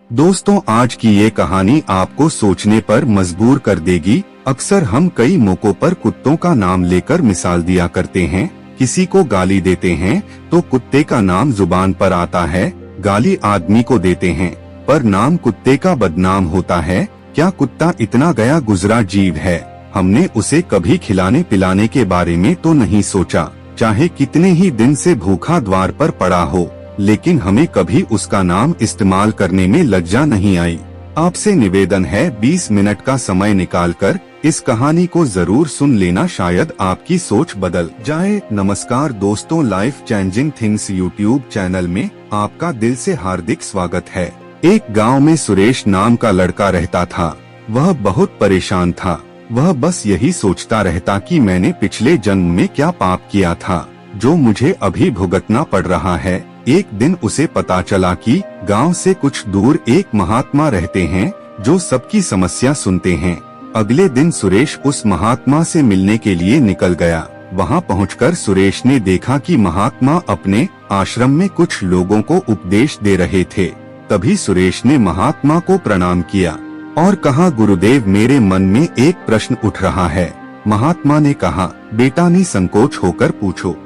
दोस्तों, आज की ये कहानी आपको सोचने पर मजबूर कर देगी। अक्सर हम कई मौकों पर कुत्तों का नाम लेकर मिसाल दिया करते हैं। किसी को गाली देते हैं तो कुत्ते का नाम जुबान पर आता है। गाली आदमी को देते हैं पर नाम कुत्ते का बदनाम होता है। क्या कुत्ता इतना गया गुजरा जीव है? हमने उसे कभी खिलाने पिलाने के बारे में तो नहीं सोचा, चाहे कितने ही दिन से भूखा द्वार पर पड़ा हो, लेकिन हमें कभी उसका नाम इस्तेमाल करने में लज्जा नहीं आई। आपसे निवेदन है 20 मिनट का समय निकालकर इस कहानी को जरूर सुन लेना, शायद आपकी सोच बदल जाए। नमस्कार दोस्तों, life changing things YouTube channel में आपका दिल से हार्दिक स्वागत है। एक गांव में सुरेश नाम का लड़का रहता था। वह बहुत परेशान था। वह बस यही सोचता रहता कि मैंने पिछले जन्म में क्या पाप किया था जो मुझे अभी भुगतना पड़ रहा है। एक दिन उसे पता चला कि गांव से कुछ दूर एक महात्मा रहते हैं जो सबकी समस्या सुनते हैं। अगले दिन सुरेश उस महात्मा से मिलने के लिए निकल गया। वहां पहुंचकर सुरेश ने देखा कि महात्मा अपने आश्रम में कुछ लोगों को उपदेश दे रहे थे। तभी सुरेश ने महात्मा को प्रणाम किया और कहा, गुरुदेव, मेरे मन में एक प्रश्न उठ रहा है। महात्मा ने कहा, बेटा, निसंकोच होकर पूछो,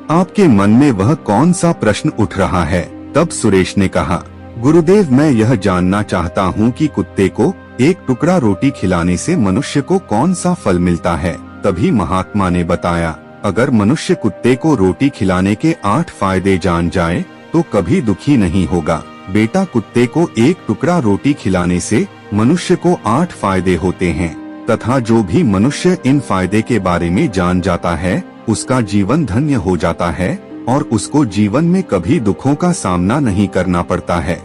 आपके मन में वह कौन सा प्रश्न उठ रहा है? तब सुरेश ने कहा, गुरुदेव, मैं यह जानना चाहता हूँ कि कुत्ते को एक टुकड़ा रोटी खिलाने से मनुष्य को कौन सा फल मिलता है। तभी महात्मा ने बताया, अगर मनुष्य कुत्ते को रोटी खिलाने के 8 फायदे जान जाए तो कभी दुखी नहीं होगा। बेटा, कुत्ते को एक टुकड़ा रोटी खिलाने से मनुष्य को 8 फायदे होते हैं तथा जो भी मनुष्य इन फायदे के बारे में जान जाता है उसका जीवन धन्य हो जाता है और उसको जीवन में कभी दुखों का सामना नहीं करना पड़ता है।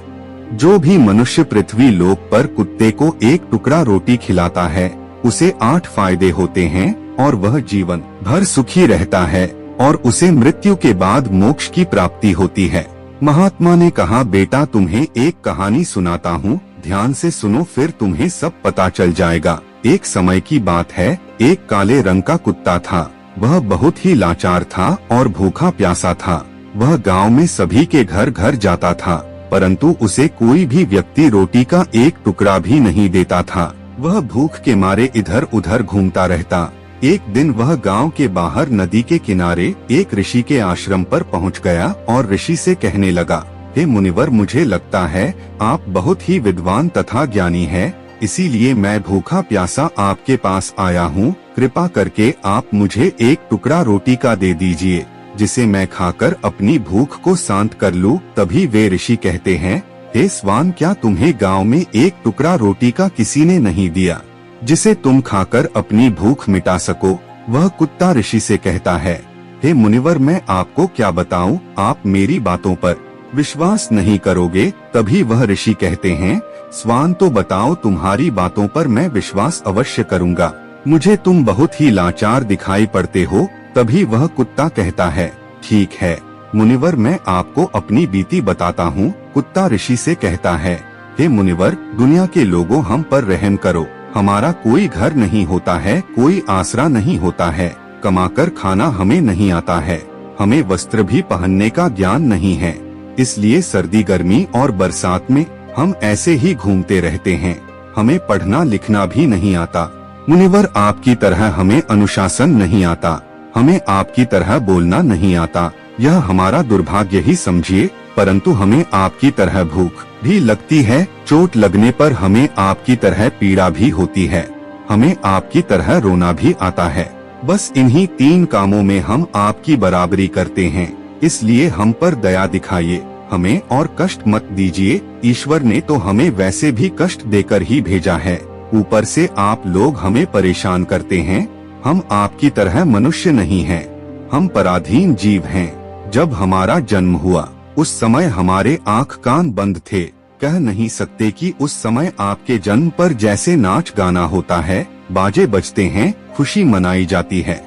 जो भी मनुष्य पृथ्वी लोक पर कुत्ते को एक टुकड़ा रोटी खिलाता है उसे 8 फायदे होते हैं और वह जीवन भर सुखी रहता है और उसे मृत्यु के बाद मोक्ष की प्राप्ति होती है। महात्मा ने कहा, बेटा, तुम्हें एक कहानी सुनाता हूँ, ध्यान से सुनो, फिर तुम्हें सब पता चल जाएगा। एक समय की बात है, एक काले रंग का कुत्ता था। वह बहुत ही लाचार था और भूखा प्यासा था। वह गांव में सभी के घर घर जाता था, परंतु उसे कोई भी व्यक्ति रोटी का एक टुकड़ा भी नहीं देता था। वह भूख के मारे इधर उधर घूमता रहता। एक दिन वह गांव के बाहर नदी के किनारे एक ऋषि के आश्रम पर पहुंच गया और ऋषि से कहने लगा, हे मुनिवर, मुझे लगता है आप बहुत ही विद्वान तथा ज्ञानी हैं, इसीलिए मैं भूखा प्यासा आपके पास आया हूँ। कृपा करके आप मुझे एक टुकड़ा रोटी का दे दीजिए जिसे मैं खाकर अपनी भूख को शांत कर लूँ। तभी वे ऋषि कहते हैं, हे स्वान, क्या तुम्हें गांव में एक टुकड़ा रोटी का किसी ने नहीं दिया जिसे तुम खाकर अपनी भूख मिटा सको? वह कुत्ता ऋषि से कहता है, हे मुनिवर, मैं आपको क्या बताऊं, आप मेरी बातों पर विश्वास नहीं करोगे। तभी वह ऋषि कहते हैं, स्वान, तो बताओ, तुम्हारी बातों पर मैं विश्वास अवश्य करूँगा। मुझे तुम बहुत ही लाचार दिखाई पड़ते हो। तभी वह कुत्ता कहता है, ठीक है मुनिवर, मैं आपको अपनी बीती बताता हूँ। कुत्ता ऋषि से कहता है, हे मुनिवर, दुनिया के लोगों, हम पर रहम करो। हमारा कोई घर नहीं होता है, कोई आसरा नहीं होता है, कमाकर खाना हमें नहीं आता है, हमें वस्त्र भी पहनने का ज्ञान नहीं है, इसलिए सर्दी गर्मी और बरसात में हम ऐसे ही घूमते रहते हैं। हमें पढ़ना लिखना भी नहीं आता। मुनिवर, आपकी तरह हमें अनुशासन नहीं आता, हमें आपकी तरह बोलना नहीं आता। यह हमारा दुर्भाग्य ही समझिए, परंतु हमें आपकी तरह भूख भी लगती है, चोट लगने पर हमें आपकी तरह पीड़ा भी होती है, हमें आपकी तरह रोना भी आता है। बस इन्हीं 3 कामों में हम आपकी बराबरी करते हैं, इसलिए हम पर दया दिखाइए, हमें और कष्ट मत दीजिए। ईश्वर ने तो हमें वैसे भी कष्ट देकर ही भेजा है, ऊपर से आप लोग हमें परेशान करते हैं। हम आपकी तरह मनुष्य नहीं हैं, हम पराधीन जीव हैं। जब हमारा जन्म हुआ उस समय हमारे आँख कान बंद थे। कह नहीं सकते कि उस समय आपके जन्म पर जैसे नाच गाना होता है, बाजे बजते हैं, खुशी मनाई जाती है,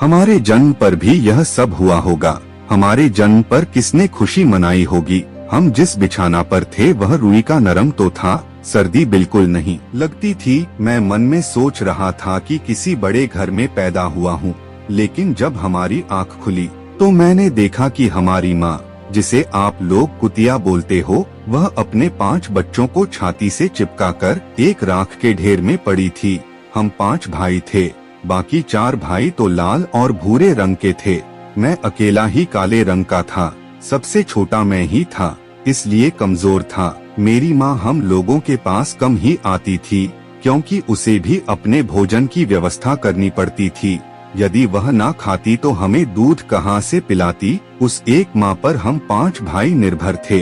हमारे जन्म पर भी यह सब हुआ होगा। हमारे जन्म पर किसने खुशी मनाई होगी? हम जिस बिछाना पर थे वह रुई का नरम तो था, सर्दी बिल्कुल नहीं लगती थी। मैं मन में सोच रहा था कि किसी बड़े घर में पैदा हुआ हूँ, लेकिन जब हमारी आँख खुली तो मैंने देखा कि हमारी माँ जिसे आप लोग कुतिया बोलते हो, वह अपने 5 बच्चों को छाती से चिपकाकर एक राख के ढेर में पड़ी थी। हम 5 भाई थे, बाकी 4 भाई तो लाल और भूरे रंग के थे। मैं अकेला ही काले रंग का था। सबसे छोटा मैं ही था, इसलिए कमजोर था। मेरी माँ हम लोगों के पास कम ही आती थी, क्योंकि उसे भी अपने भोजन की व्यवस्था करनी पड़ती थी। यदि वह ना खाती तो हमें दूध कहाँ से पिलाती। उस एक माँ पर हम 5 भाई निर्भर थे।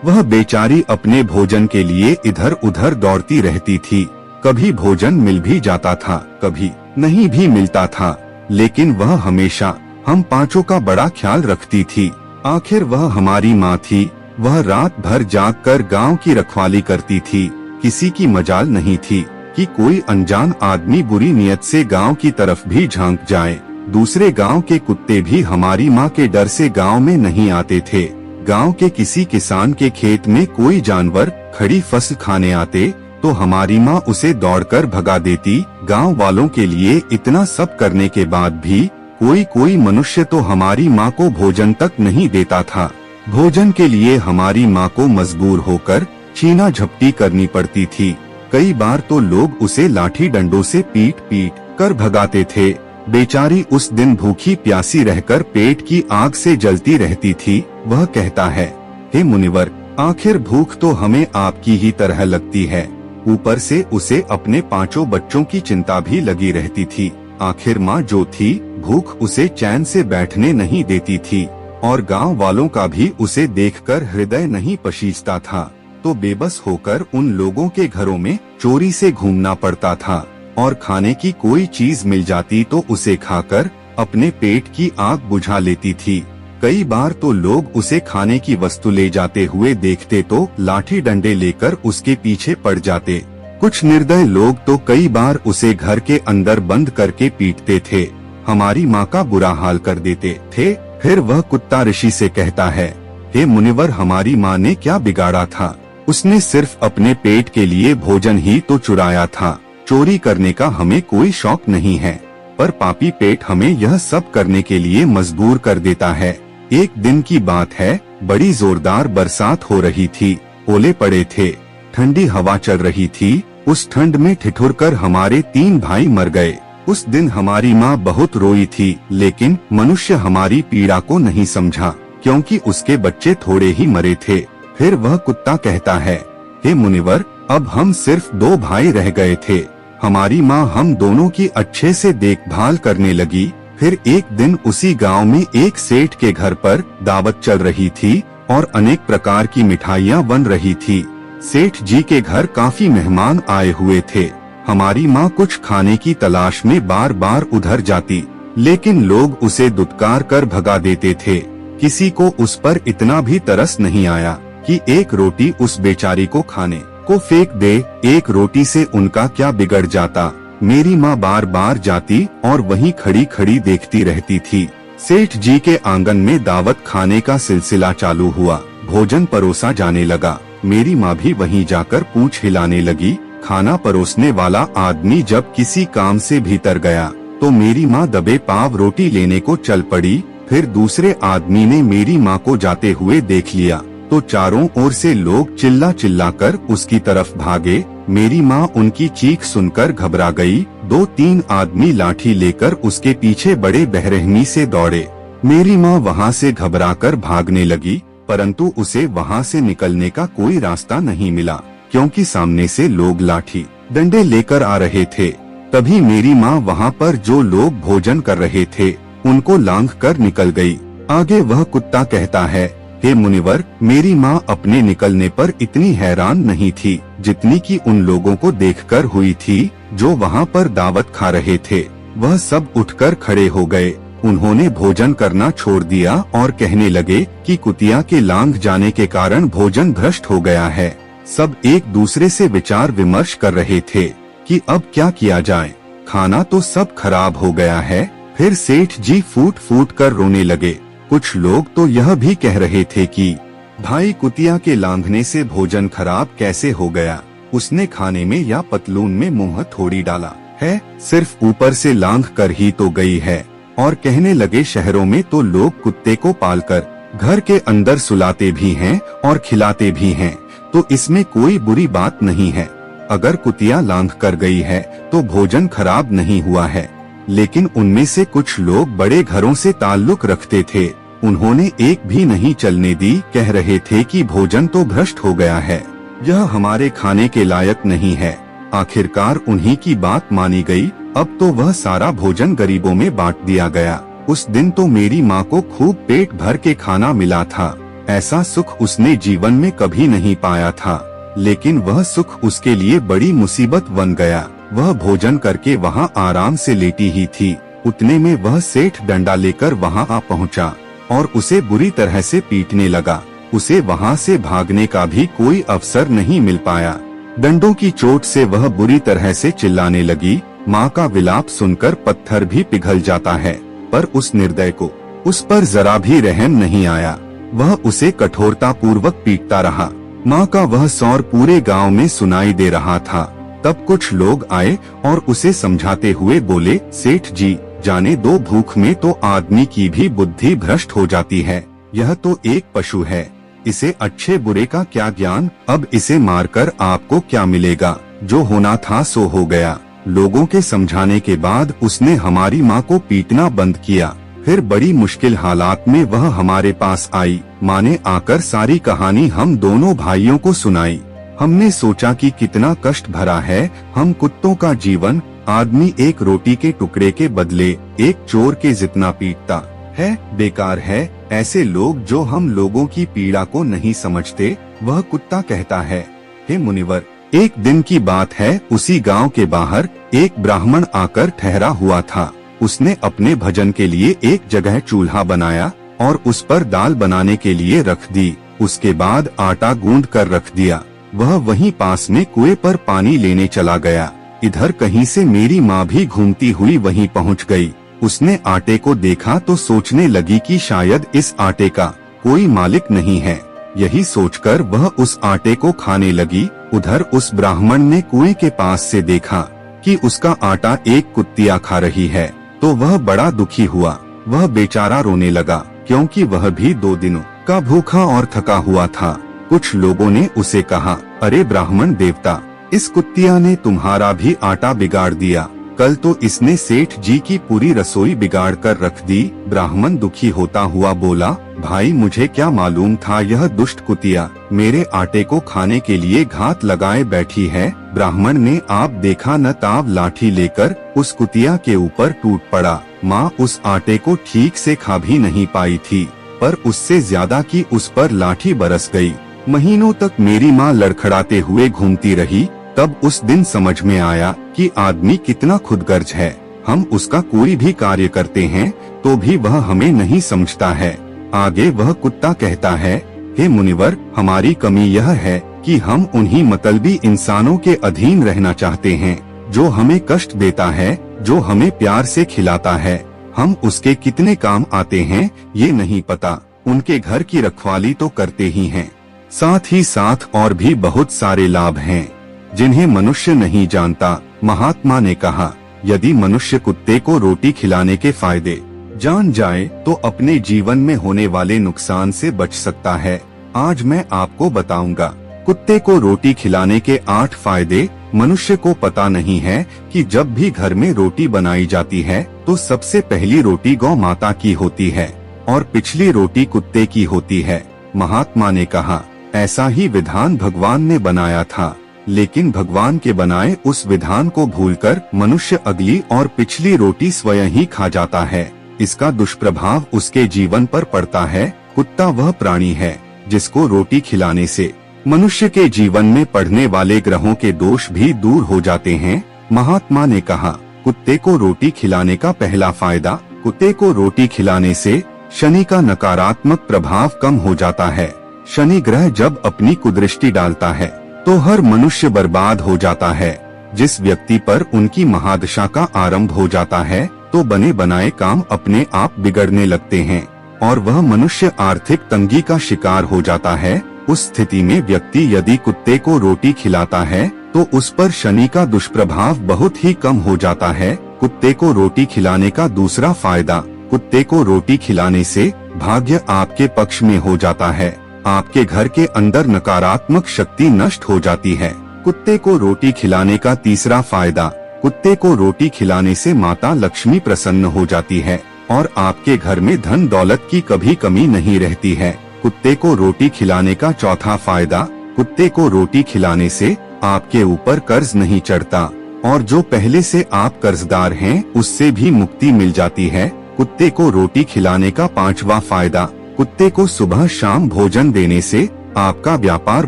वह बेचारी अपने भोजन के लिए इधर उधर दौड़ती रहती थी। कभी भोजन मिल भी जाता था, कभी नहीं भी मिलता था, लेकिन वह हमेशा हम 5 का बड़ा ख्याल रखती थी। आखिर वह हमारी माँ थी। वह रात भर जागकर गांव की रखवाली करती थी। किसी की मजाल नहीं थी कि कोई अनजान आदमी बुरी नियत से गांव की तरफ भी झांक जाए। दूसरे गांव के कुत्ते भी हमारी माँ के डर से गांव में नहीं आते थे। गांव के किसी किसान के खेत में कोई जानवर खड़ी फसल खाने आते तो हमारी माँ उसे दौड़कर भगा देती। गांव वालों के लिए इतना सब करने के बाद भी कोई मनुष्य तो हमारी माँ को भोजन तक नहीं देता था। भोजन के लिए हमारी माँ को मजबूर होकर छीना झपटी करनी पड़ती थी। कई बार तो लोग उसे लाठी डंडों से पीट पीट कर भगाते थे। बेचारी उस दिन भूखी प्यासी रहकर पेट की आग से जलती रहती थी। वह कहता है, हे मुनिवर, आखिर भूख तो हमें आपकी ही तरह लगती है। ऊपर से उसे अपने 5 बच्चों की चिंता भी लगी रहती थी। आखिर माँ जो थी, भूख उसे चैन से बैठने नहीं देती थी और गांव वालों का भी उसे देखकर हृदय नहीं पसीजता था। तो बेबस होकर उन लोगों के घरों में चोरी से घूमना पड़ता था और खाने की कोई चीज मिल जाती तो उसे खाकर अपने पेट की आग बुझा लेती थी। कई बार तो लोग उसे खाने की वस्तु ले जाते हुए देखते तो लाठी डंडे लेकर उसके पीछे पड़ जाते। कुछ निर्दय लोग तो कई बार उसे घर के अंदर बंद करके पीटते थे। हमारी माँ का बुरा हाल कर देते थे। फिर वह कुत्ता ऋषि से कहता है, हे मुनिवर, हमारी माँ ने क्या बिगाड़ा था? उसने सिर्फ अपने पेट के लिए भोजन ही तो चुराया था। चोरी करने का हमें कोई शौक नहीं है, पर पापी पेट हमें यह सब करने के लिए मजबूर कर देता है। एक दिन की बात है, बड़ी जोरदार बरसात हो रही थी। ओले पड़े थे, ठंडी हवा चल रही थी। उस ठंड में ठिठुरकर हमारे 3 भाई मर गए। उस दिन हमारी माँ बहुत रोई थी, लेकिन मनुष्य हमारी पीड़ा को नहीं समझा, क्योंकि उसके बच्चे थोड़े ही मरे थे। फिर वह कुत्ता कहता है, हे मुनिवर, अब हम सिर्फ 2 भाई रह गए थे। हमारी माँ हम दोनों की अच्छे से देखभाल करने लगी। फिर एक दिन उसी गांव में एक सेठ के घर पर दावत चल रही थी और अनेक प्रकार की मिठाइयाँ बन रही थी। सेठ जी के घर काफी मेहमान आए हुए थे। हमारी माँ कुछ खाने की तलाश में बार बार उधर जाती, लेकिन लोग उसे दुत्कार कर भगा देते थे। किसी को उस पर इतना भी तरस नहीं आया कि एक रोटी उस बेचारी को खाने को फेंक दे। एक रोटी से उनका क्या बिगड़ जाता। मेरी माँ बार बार जाती और वहीं खड़ी खड़ी देखती रहती थी। सेठ जी के आंगन में दावत खाने का सिलसिला चालू हुआ। भोजन परोसा जाने लगा। मेरी माँ भी वहीं जाकर पूंछ हिलाने लगी। खाना परोसने वाला आदमी जब किसी काम से भीतर गया तो मेरी माँ दबे पाव रोटी लेने को चल पड़ी। फिर दूसरे आदमी ने मेरी माँ को जाते हुए देख लिया तो चारों ओर से लोग चिल्ला चिल्ला कर उसकी तरफ भागे। मेरी माँ उनकी चीख सुनकर घबरा गई। 2-3 आदमी लाठी लेकर उसके पीछे बड़े बेरहमी से दौड़े। मेरी माँ वहाँ से घबराकर भागने लगी, परंतु उसे वहाँ से निकलने का कोई रास्ता नहीं मिला, क्योंकि सामने से लोग लाठी डंडे लेकर आ रहे थे। तभी मेरी माँ वहाँ पर जो लोग भोजन कर रहे थे उनको लांघ कर निकल गई। आगे वह कुत्ता कहता है, हे मुनिवर, मेरी माँ अपने निकलने पर इतनी हैरान नहीं थी जितनी कि उन लोगों को देखकर हुई थी जो वहाँ पर दावत खा रहे थे। वह सब उठकर खड़े हो गए। उन्होंने भोजन करना छोड़ दिया और कहने लगे कि कुतिया के लांघ जाने के कारण भोजन भ्रष्ट हो गया है। सब एक दूसरे से विचार विमर्श कर रहे थे कि अब क्या किया जाए। खाना तो सब खराब हो गया है। फिर सेठ जी फूट फूट कर रोने लगे। कुछ लोग तो यह भी कह रहे थे कि भाई, कुतिया के लांघने से भोजन खराब कैसे हो गया? उसने खाने में या पतलून में मुंह थोड़ी डाला है, सिर्फ ऊपर से लांघ कर ही तो गई है। और कहने लगे, शहरों में तो लोग कुत्ते को पालकर घर के अंदर सुलाते भी हैं और खिलाते भी हैं, तो इसमें कोई बुरी बात नहीं है। अगर कुतिया लांघ कर गई है तो भोजन खराब नहीं हुआ है। लेकिन उनमें से कुछ लोग बड़े घरों से ताल्लुक रखते थे, उन्होंने एक भी नहीं चलने दी, कह रहे थे कि भोजन तो भ्रष्ट हो गया है, यह हमारे खाने के लायक नहीं है। आखिरकार उन्हीं की बात मानी गई। अब तो वह सारा भोजन गरीबों में बांट दिया गया। उस दिन तो मेरी माँ को खूब पेट भर के खाना मिला था। ऐसा सुख उसने जीवन में कभी नहीं पाया था, लेकिन वह सुख उसके लिए बड़ी मुसीबत बन गया। वह भोजन करके वहाँ आराम से लेटी ही थी, उतने में वह सेठ डंडा लेकर वहाँ आ पहुँचा और उसे बुरी तरह से पीटने लगा। उसे वहाँ से भागने का भी कोई अवसर नहीं मिल पाया। डंडों की चोट से वह बुरी तरह से चिल्लाने लगी। माँ का विलाप सुनकर पत्थर भी पिघल जाता है, पर उस निर्दय को उस पर जरा भी रहम नहीं आया। वह उसे कठोरता पूर्वक पीटता रहा। माँ का वह सौर पूरे गांव में सुनाई दे रहा था। तब कुछ लोग आए और उसे समझाते हुए बोले, सेठ जी, जाने दो, भूख में तो आदमी की भी बुद्धि भ्रष्ट हो जाती है। यह तो एक पशु है, इसे अच्छे बुरे का क्या ज्ञान। अब इसे मारकर आपको क्या मिलेगा, जो होना था सो हो गया। लोगों के समझाने के बाद उसने हमारी माँ को पीटना बंद किया। फिर बड़ी मुश्किल हालात में वह हमारे पास आई। माँ ने आकर सारी कहानी हम दोनों भाइयों को सुनाई। हमने सोचा कि कितना कष्ट भरा है हम कुत्तों का जीवन। आदमी एक रोटी के टुकड़े के बदले एक चोर के जितना पीटता है, बेकार है। ऐसे लोग जो हम लोगों की पीड़ा को नहीं समझते। वह कुत्ता कहता है, हे मुनिवर, एक दिन की बात है, उसी गांव के बाहर एक ब्राह्मण आकर ठहरा हुआ था। उसने अपने भजन के लिए एक जगह चूल्हा बनाया और उस पर दाल बनाने के लिए रख दी। उसके बाद आटा गूंद कर रख दिया। वह वहीं पास में कुएं पर पानी लेने चला गया। इधर कहीं से मेरी माँ भी घूमती हुई वहीं पहुँच गई। उसने आटे को देखा तो सोचने लगी कि शायद इस आटे का कोई मालिक नहीं है। यही सोचकर वह उस आटे को खाने लगी। उधर उस ब्राह्मण ने कुएं के पास से देखा कि उसका आटा एक कुत्तिया खा रही है, तो वह बड़ा दुखी हुआ। वह बेचारा रोने लगा, क्योंकि वह भी 2 दिनों का भूखा और थका हुआ था। कुछ लोगों ने उसे कहा, अरे ब्राह्मण देवता, इस कुत्तिया ने तुम्हारा भी आटा बिगाड़ दिया। कल तो इसने सेठ जी की पूरी रसोई बिगाड़ कर रख दी। ब्राह्मण दुखी होता हुआ बोला, भाई मुझे क्या मालूम था यह दुष्ट कुतिया मेरे आटे को खाने के लिए घात लगाए बैठी है। ब्राह्मण ने आप देखा न ताव लाठी लेकर उस कुतिया के ऊपर टूट पड़ा। माँ उस आटे को ठीक से खा भी नहीं पाई थी, पर उससे ज्यादा की उस पर लाठी बरस गई। महीनों तक मेरी माँ लड़खड़ाते हुए घूमती रही। तब उस दिन समझ में आया कि आदमी कितना खुदगर्ज है। हम उसका कोई भी कार्य करते हैं तो भी वह हमें नहीं समझता है। आगे वह कुत्ता कहता है, हे मुनिवर, हमारी कमी यह है कि हम उन्हीं मतलबी इंसानों के अधीन रहना चाहते हैं जो हमें कष्ट देता है, जो हमें प्यार से खिलाता है। हम उसके कितने काम आते हैं ये नहीं पता। उनके घर की रखवाली तो करते ही हैं, साथ ही साथ और भी बहुत सारे लाभ हैं जिन्हें मनुष्य नहीं जानता। महात्मा ने कहा, यदि मनुष्य कुत्ते को रोटी खिलाने के फायदे जान जाए तो अपने जीवन में होने वाले नुकसान से बच सकता है। आज मैं आपको बताऊंगा कुत्ते को रोटी खिलाने के 8 फायदे। मनुष्य को पता नहीं है कि जब भी घर में रोटी बनाई जाती है तो सबसे पहली रोटी गौ माता की होती है और पिछली रोटी कुत्ते की होती है। महात्मा ने कहा, ऐसा ही विधान भगवान ने बनाया था, लेकिन भगवान के बनाए उस विधान को भूलकर मनुष्य अगली और पिछली रोटी स्वयं ही खा जाता है। इसका दुष्प्रभाव उसके जीवन पर पड़ता है। कुत्ता वह प्राणी है जिसको रोटी खिलाने से मनुष्य के जीवन में पड़ने वाले ग्रहों के दोष भी दूर हो जाते हैं। महात्मा ने कहा, कुत्ते को रोटी खिलाने का पहला फायदा, कुत्ते को रोटी खिलाने से शनि का नकारात्मक प्रभाव कम हो जाता है। शनि ग्रह जब अपनी कुदृष्टि डालता है तो हर मनुष्य बर्बाद हो जाता है। जिस व्यक्ति पर उनकी महादशा का आरंभ हो जाता है तो बने बनाए काम अपने आप बिगड़ने लगते हैं और वह मनुष्य आर्थिक तंगी का शिकार हो जाता है। उस स्थिति में व्यक्ति यदि कुत्ते को रोटी खिलाता है तो उस पर शनि का दुष्प्रभाव बहुत ही कम हो जाता है। कुत्ते को रोटी खिलाने का दूसरा फायदा, कुत्ते को रोटी खिलाने से भाग्य आपके पक्ष में हो जाता है। आपके घर के अंदर नकारात्मक शक्ति नष्ट हो जाती है। कुत्ते को रोटी खिलाने का तीसरा फायदा, कुत्ते को रोटी खिलाने से माता लक्ष्मी प्रसन्न हो जाती है और आपके घर में धन दौलत की कभी कमी नहीं रहती है। कुत्ते को रोटी खिलाने का चौथा फायदा, कुत्ते को रोटी खिलाने से आपके ऊपर कर्ज नहीं चढ़ता और जो पहले से आप कर्जदार हैं उससे भी मुक्ति मिल जाती है। कुत्ते को रोटी खिलाने का पांचवा फायदा, कुत्ते को सुबह शाम भोजन देने से आपका व्यापार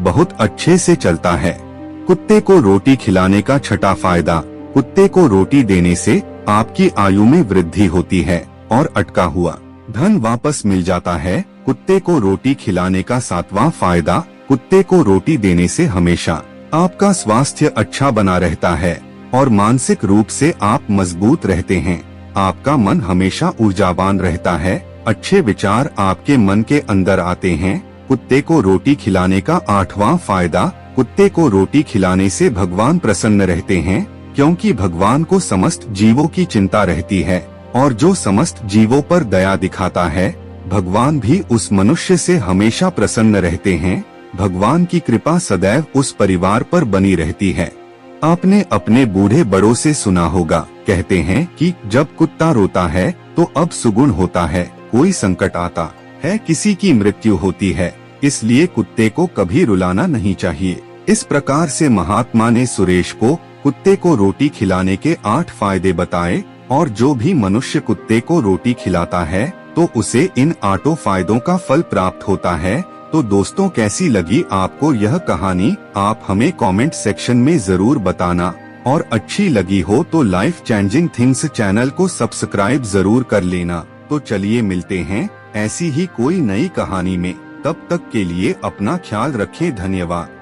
बहुत अच्छे से चलता है। कुत्ते को रोटी खिलाने का छठा फायदा, कुत्ते को रोटी देने से आपकी आयु में वृद्धि होती है और अटका हुआ धन वापस मिल जाता है। कुत्ते को रोटी खिलाने का सातवां फायदा, कुत्ते को रोटी देने से हमेशा आपका स्वास्थ्य अच्छा बना रहता है और मानसिक रूप से आप मजबूत रहते हैं। आपका मन हमेशा ऊर्जावान रहता है, अच्छे विचार आपके मन के अंदर आते हैं। कुत्ते को रोटी खिलाने का आठवां फायदा, कुत्ते को रोटी खिलाने से भगवान प्रसन्न रहते हैं क्योंकि भगवान को समस्त जीवों की चिंता रहती है और जो समस्त जीवों पर दया दिखाता है भगवान भी उस मनुष्य से हमेशा प्रसन्न रहते हैं। भगवान की कृपा सदैव उस परिवार पर बनी रहती है। आपने अपने बूढ़े बड़ों से सुना होगा, कहते हैं कि जब कुत्ता रोता है तो अब सुगुण होता है, कोई संकट आता है, किसी की मृत्यु होती है, इसलिए कुत्ते को कभी रुलाना नहीं चाहिए। इस प्रकार से महात्मा ने सुरेश को कुत्ते को रोटी खिलाने के 8 फायदे बताए और जो भी मनुष्य कुत्ते को रोटी खिलाता है तो उसे इन 8 फायदों का फल प्राप्त होता है। तो दोस्तों, कैसी लगी आपको यह कहानी? आप हमें कमेंट सेक्शन में जरूर बताना और अच्छी लगी हो तो लाइफ चेंजिंग थिंग्स चैनल को सब्सक्राइब जरूर कर लेना। तो चलिए मिलते हैं ऐसी ही कोई नई कहानी में, तब तक के लिए अपना ख्याल रखें। धन्यवाद।